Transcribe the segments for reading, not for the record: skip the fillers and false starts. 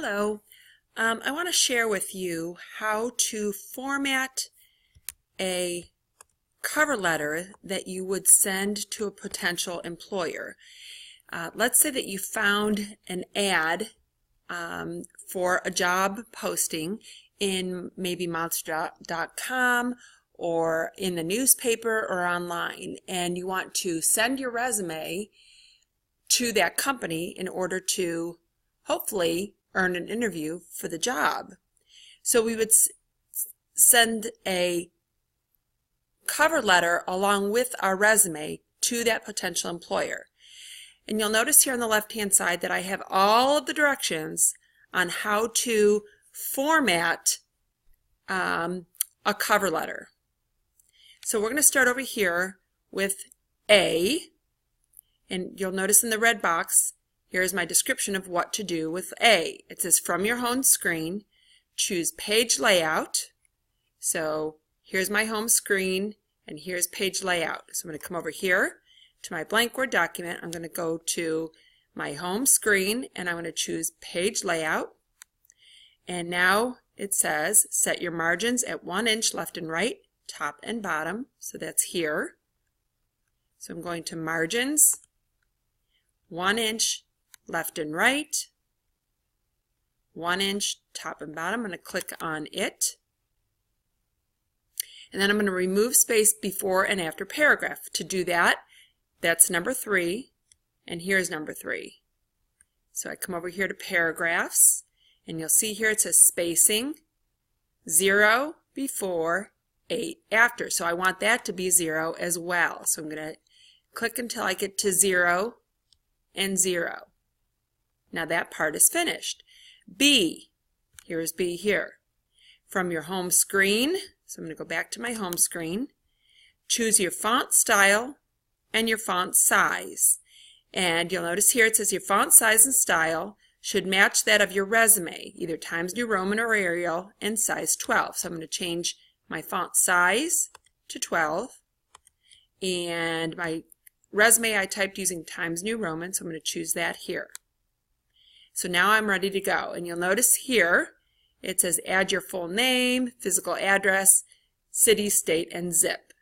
Hello. I want to share with you how to format a cover letter that you would send to a potential employer. Let's say that you found an ad for a job posting in maybe Monster.com or in the newspaper or online, and you want to send your resume to that company in order to hopefully earn an interview for the job. So we would send a cover letter along with our resume to that potential employer. And you'll notice here on the left-hand side that I have all of the directions on how to format a cover letter. So we're going to start over here with A, and you'll notice in the red box, here's my description of what to do with A. It says from your home screen, choose page layout. So here's my home screen and here's page layout. So I'm going to come over here to my blank Word document. I'm going to go to my home screen and I'm going to choose page layout. And now it says set your margins at 1 inch left and right, top and bottom. So that's here. So I'm going to margins, 1 inch left and right, 1 inch top and bottom. I'm going to click on it. And then I'm going to remove space before and after paragraph. To do that, that's number 3, and here's number 3. So I come over here to paragraphs, and you'll see here it says spacing, 0 before, 8 after. So I want that to be 0 as well. So I'm going to click until I get to 0 and 0. Now that part is finished. B, here's B here. From your home screen, so I'm going to go back to my home screen, choose your font style and your font size. And you'll notice here it says your font size and style should match that of your resume, either Times New Roman or Arial, and size 12. So I'm going to change my font size to 12, and my resume I typed using Times New Roman, so I'm going to choose that here. So now I'm ready to go, and you'll notice here it says add your full name, physical address, city, state, and zip.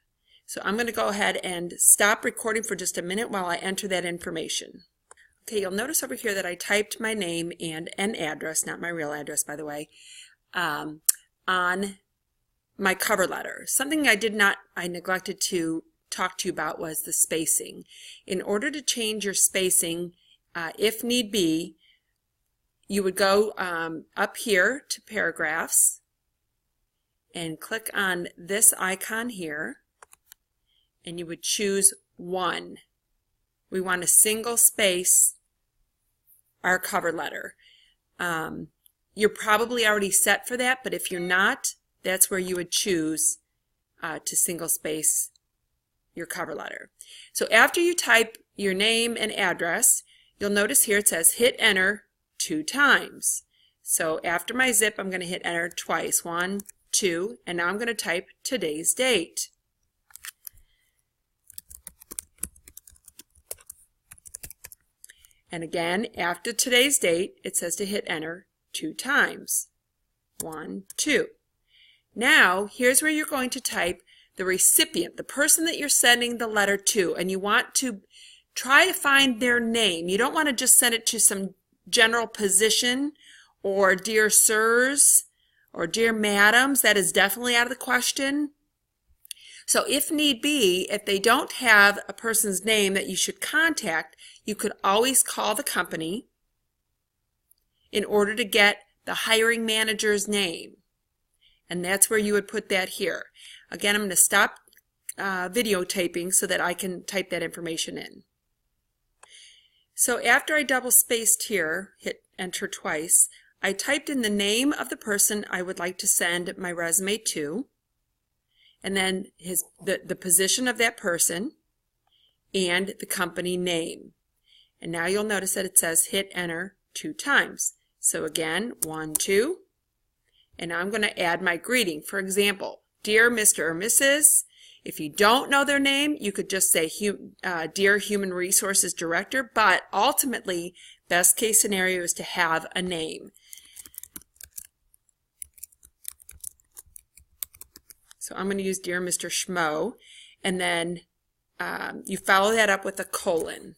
So I'm going to go ahead and stop recording for just a minute while I enter that information. Okay, you'll notice over here that I typed my name and an address, not my real address by the way, on my cover letter. Something I neglected to talk to you about was the spacing. In order to change your spacing, if need be, you would go up here to paragraphs and click on this icon here, and you would choose 1. We want to single space our cover letter. You're probably already set for that, but if you're not, that's where you would choose to single space your cover letter. So after you type your name and address, you'll notice here it says hit enter 2 times. So after my zip, I'm going to hit enter twice, 1, 2, and now I'm going to type today's date. And again, after today's date, it says to hit enter 2 times, 1, 2. Now, here's where you're going to type the recipient, the person that you're sending the letter to, and you want to try to find their name. You don't want to just send it to some general position or dear sirs or dear madams. That is definitely out of the question. So if need be, if they don't have a person's name that you should contact, you could always call the company in order to get the hiring manager's name. And that's where you would put that here. Again, I'm going to stop videotaping so that I can type that information in. So after I double spaced here, hit enter twice, I typed in the name of the person I would like to send my resume to, and then the position of that person, and the company name. And now you'll notice that it says hit enter 2 times. So again, 1, 2, and now I'm going to add my greeting. For example, dear Mr. or Mrs. If you don't know their name, you could just say, Dear Human Resources Director, but ultimately, best case scenario is to have a name. So I'm going to use Dear Mr. Schmo, and then you follow that up with a colon.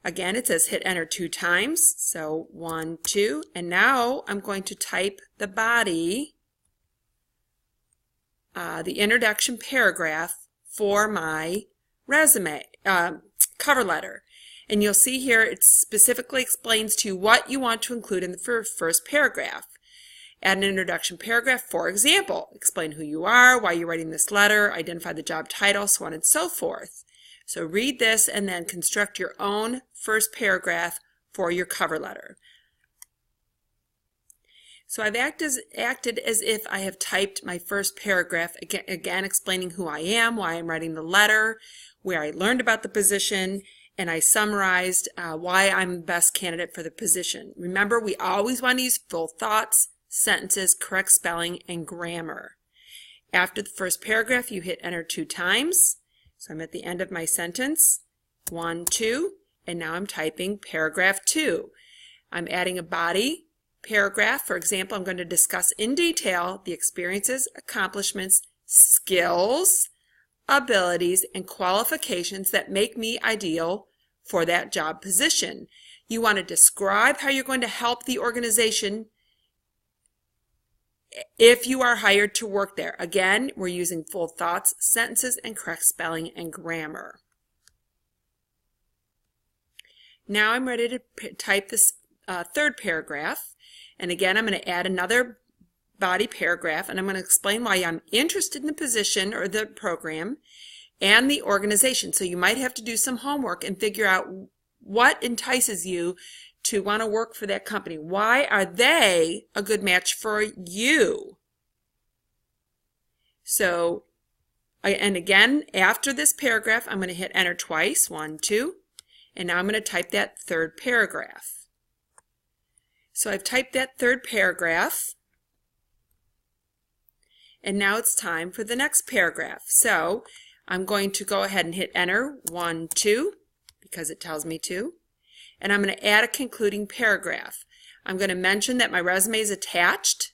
Again, it says hit enter 2 times, so 1, 2, and now I'm going to type the body, the introduction paragraph for my resume, cover letter. And you'll see here it specifically explains to you what you want to include in the first paragraph. Add an introduction paragraph, for example, explain who you are, why you're writing this letter, identify the job title, so on and so forth. So read this and then construct your own first paragraph for your cover letter. So I've acted as if I have typed my first paragraph, again explaining who I am, why I'm writing the letter, where I learned about the position, and I summarized why I'm the best candidate for the position. Remember, we always want to use full thoughts, sentences, correct spelling, and grammar. After the first paragraph, you hit enter 2 times. So I'm at the end of my sentence, 1, 2, and now I'm typing paragraph 2. I'm adding a body paragraph. For example, I'm going to discuss in detail the experiences, accomplishments, skills, abilities, and qualifications that make me ideal for that job position. You want to describe how you're going to help the organization if you are hired to work there. Again, we're using full thoughts, sentences, and correct spelling and grammar. Now I'm ready to type this third paragraph. And again, I'm going to add another body paragraph, and I'm going to explain why I'm interested in the position or the program and the organization. So you might have to do some homework and figure out what entices you to want to work for that company. Why are they a good match for you? So, and again, after this paragraph, I'm going to hit enter twice, 1, 2, and now I'm going to type that third paragraph. So I've typed that third paragraph, and now it's time for the next paragraph. So I'm going to go ahead and hit enter, 1, 2, because it tells me to. And I'm going to add a concluding paragraph. I'm going to mention that my resume is attached.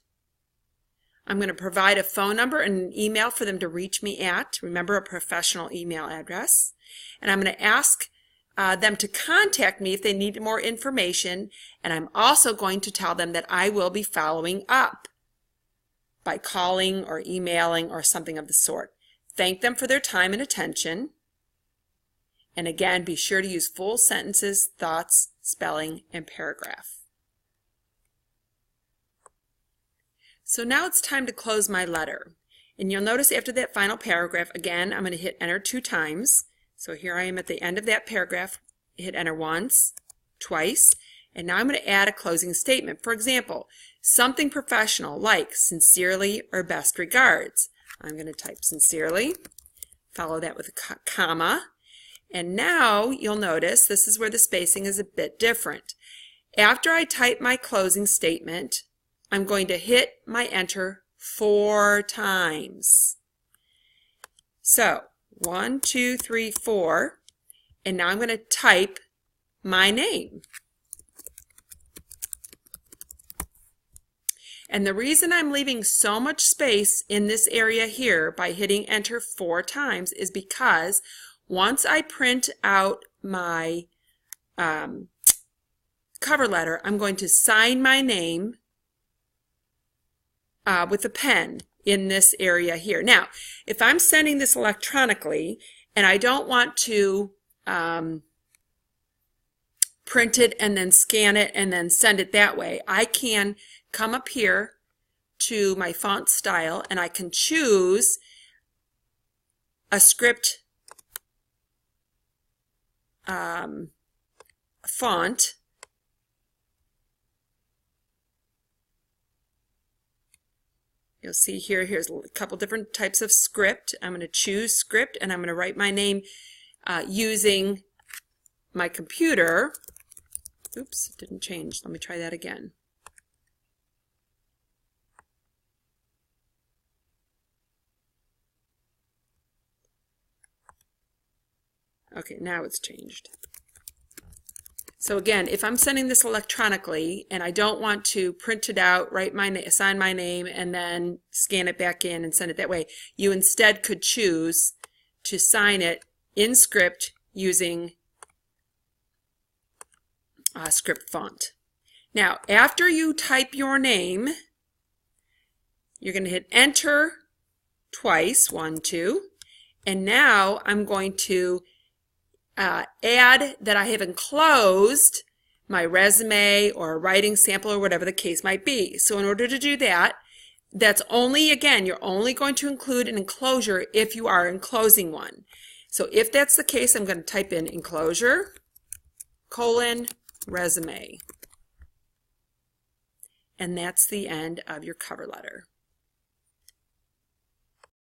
I'm going to provide a phone number and an email for them to reach me at. Remember, a professional email address. And I'm going to ask them to contact me if they need more information. And I'm also going to tell them that I will be following up by calling or emailing or something of the sort. Thank them for their time and attention. And again, be sure to use full sentences, thoughts, spelling, and paragraph. So now it's time to close my letter. And you'll notice after that final paragraph, again, I'm going to hit enter 2 times. So here I am at the end of that paragraph, hit enter once, twice, and now I'm going to add a closing statement. For example, something professional like sincerely or best regards. I'm going to type sincerely, follow that with a comma. And now you'll notice this is where the spacing is a bit different. After I type my closing statement, I'm going to hit my enter 4 times. So 1, 2, 3, 4, and now I'm going to type my name. And the reason I'm leaving so much space in this area here by hitting enter 4 times is because once I print out my cover letter, I'm going to sign my name with a pen in this area here. Now, if I'm sending this electronically and I don't want to print it and then scan it and then send it that way, I can come up here to my font style and I can choose a script font. You'll see here, here's a couple different types of script. I'm going to choose script and I'm going to write my name using my computer. Oops, it didn't change. Let me try that again. Okay, now it's changed. So again, if I'm sending this electronically and I don't want to print it out, sign my name, and then scan it back in and send it that way, you instead could choose to sign it in script using script font. Now, after you type your name, you're going to hit enter twice, 1, 2, and now I'm going to add that I have enclosed my resume or a writing sample or whatever the case might be. So in order to do that, that's only, again, you're only going to include an enclosure if you are enclosing one. So if that's the case, I'm going to type in enclosure, resume. And that's the end of your cover letter.